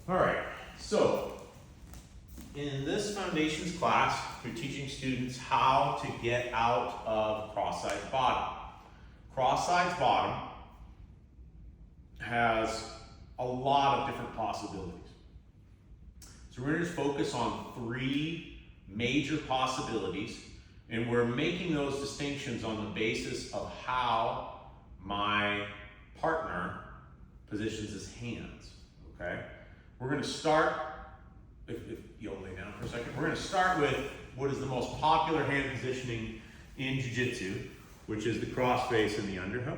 All right, so in this foundations class, we're teaching students how to get out of cross-sides bottom. Cross-sides bottom has a lot of different possibilities. So we're going to just focus on 3 major possibilities, and we're making those distinctions on the basis of how my partner positions his hands, okay? We're going to start, if you'll lay down for a second, we're going to start with what is the most popular hand positioning in Jiu-Jitsu, which is the cross face and the underhook.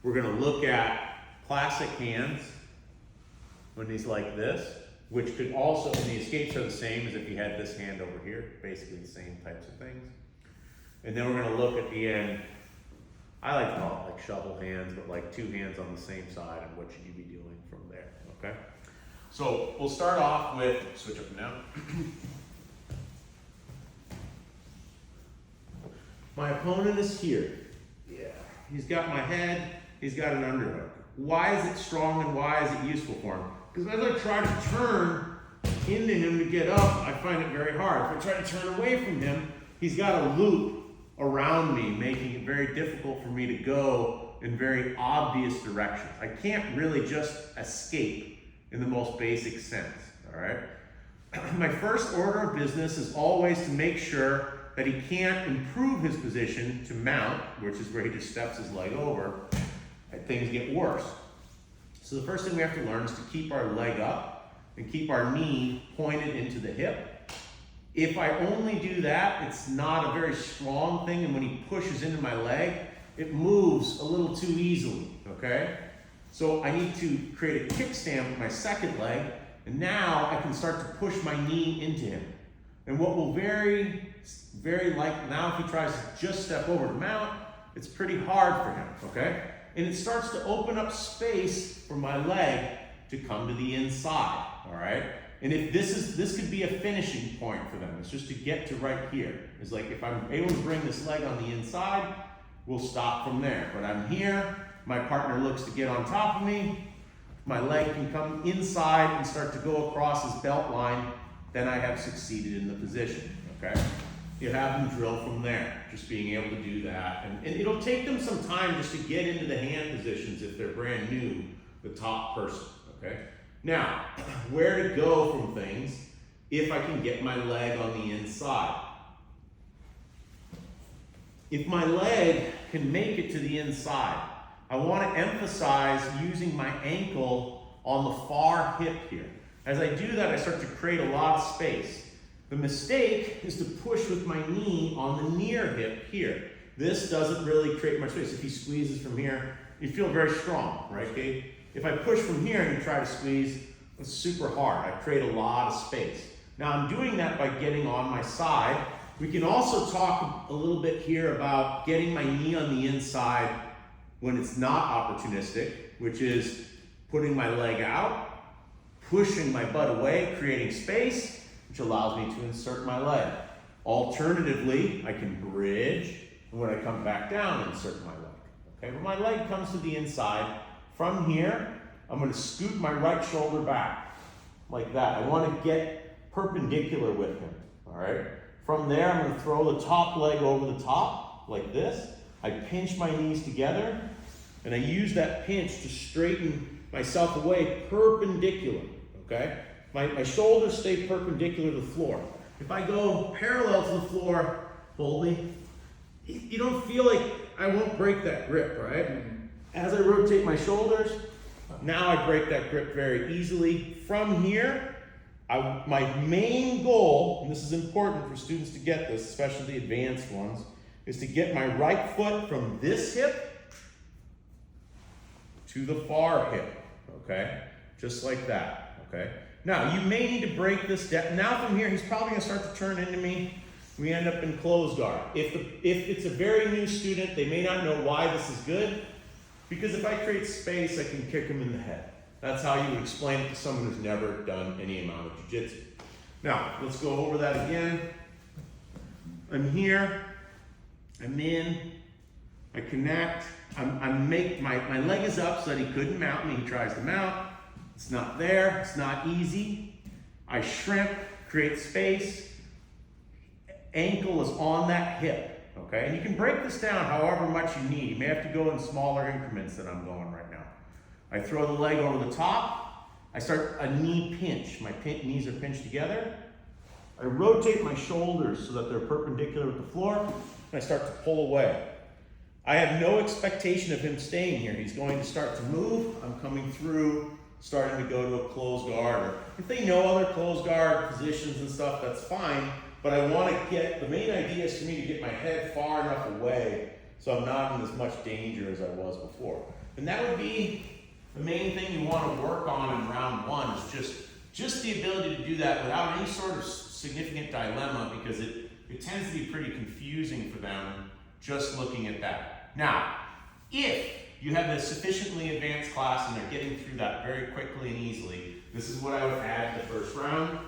We're going to look at classic hands when he's like this, which could also, and the escapes are the same as if you had this hand over here, basically the same types of things. And then we're going to look at the end, I like to call it like shovel hands, but like 2 hands on the same side, and what should you be doing from there, okay? So we'll start off with, switch up and down. My opponent is here. Yeah. He's got my head, he's got an underhook. Why is it strong and why is it useful for him? Because as I try to turn into him to get up, I find it very hard. If I try to turn away from him, he's got a loop around me, making it very difficult for me to go in very obvious directions. I can't really just escape in the most basic sense, all right? My first order of business is always to make sure that he can't improve his position to mount, which is where he just steps his leg over, and things get worse. So the first thing we have to learn is to keep our leg up and keep our knee pointed into the hip. If I only do that, it's not a very strong thing, and when he pushes into my leg, it moves a little too easily, okay? So I need to create a kickstand with my second leg, and now I can start to push my knee into him. And what will very like, now if he tries to just step over to mount, it's pretty hard for him, okay? And it starts to open up space for my leg to come to the inside, all right? And if this could be a finishing point for them. It's just to get to right here. It's like if I'm able to bring this leg on the inside, we'll stop from there. But I'm here, my partner looks to get on top of me, my leg can come inside and start to go across his belt line, then I have succeeded in the position, okay? You have them drill from there, just being able to do that. And it'll take them some time just to get into the hand positions if they're brand new, the top person, okay? Now, where to go from things if I can get my leg on the inside. If my leg can make it to the inside, I want to emphasize using my ankle on the far hip here. As I do that, I start to create a lot of space. The mistake is to push with my knee on the near hip here. This doesn't really create much space. If he squeezes from here, you feel very strong, right, Gabe? If I push from here and you try to squeeze, it's super hard. I create a lot of space. Now I'm doing that by getting on my side. We can also talk a little bit here about getting my knee on the inside when it's not opportunistic, which is putting my leg out, pushing my butt away, creating space, which allows me to insert my leg. Alternatively, I can bridge, and when I come back down, insert my leg. Okay, when my leg comes to the inside, from here, I'm going to scoot my right shoulder back, like that. I want to get perpendicular with him, all right? From there, I'm going to throw the top leg over the top, like this. I pinch my knees together, and I use that pinch to straighten myself away perpendicular, okay? My shoulders stay perpendicular to the floor. If I go parallel to the floor, hold me, you don't feel like I won't break that grip, right? As I rotate my shoulders, now I break that grip very easily. From here, my main goal, and this is important for students to get this, especially the advanced ones, is to get my right foot from this hip to the far hip, okay? Just like that, okay? Now, you may need to break this down. Now from here, he's probably gonna start to turn into me. We end up in closed guard. If it's a very new student, they may not know why this is good, because if I create space, I can kick him in the head. That's how you would explain it to someone who's never done any amount of jiu-jitsu. Now, let's go over that again. I'm here, I'm in, I connect, my leg is up so that he couldn't mount me. He tries to mount, It's not there, it's not easy. I shrimp, create space. Ankle is on that hip, okay? And you can break this down however much you need. You may have to go in smaller increments than I'm going right now. I throw the leg over the top. I start a knee pinch. My knees are pinched together. I rotate my shoulders so that they're perpendicular with the floor, and I start to pull away. I have no expectation of him staying here. He's going to start to move. I'm coming through, starting to go to a closed guard. Or if they know other closed guard positions and stuff, that's fine. But I want to get, the main idea is for me to get my head far enough away so I'm not in as much danger as I was before. And that would be the main thing you want to work on in round one, is just the ability to do that without any sort of significant dilemma, because it tends to be pretty confusing for them just looking at that. Now, if you have a sufficiently advanced class and they're getting through that very quickly and easily, this is what I would add to the first round.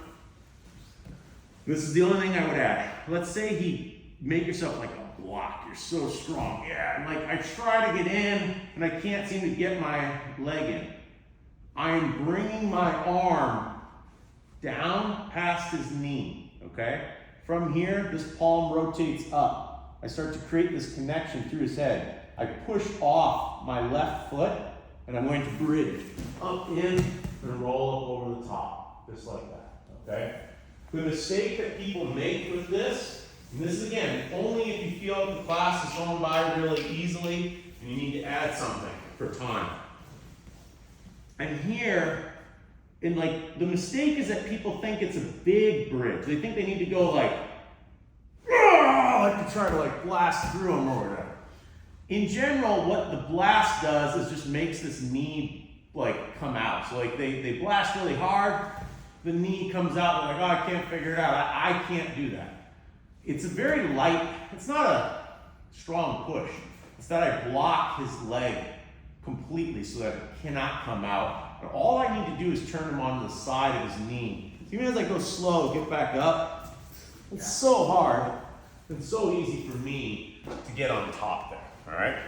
This is the only thing I would add. Let's say make yourself like a block. You're so strong. Yeah, like I try to get in and I can't seem to get my leg in. I'm bringing my arm down past his knee, okay? From here, this palm rotates up. I start to create this connection through his head. I push off my left foot and I'm going to bridge up in and roll up over the top, just like that, okay? The mistake that people make with this, and this is again, only if you feel like the class is going by really easily and you need to add something for time. And here, and like the mistake is that people think it's a big bridge. They think they need to go like to try to like blast through them or whatever. In general, what the blast does is just makes this knee like come out. So like they blast really hard, the knee comes out, they're like, oh, I can't figure it out. I can't do that. It's a very light, it's not a strong push. It's that I block his leg completely so that it cannot come out. And all I need to do is turn him onto the side of his knee. So even as I go slow, get back up, it's so hard and so easy for me to get on top there, all right?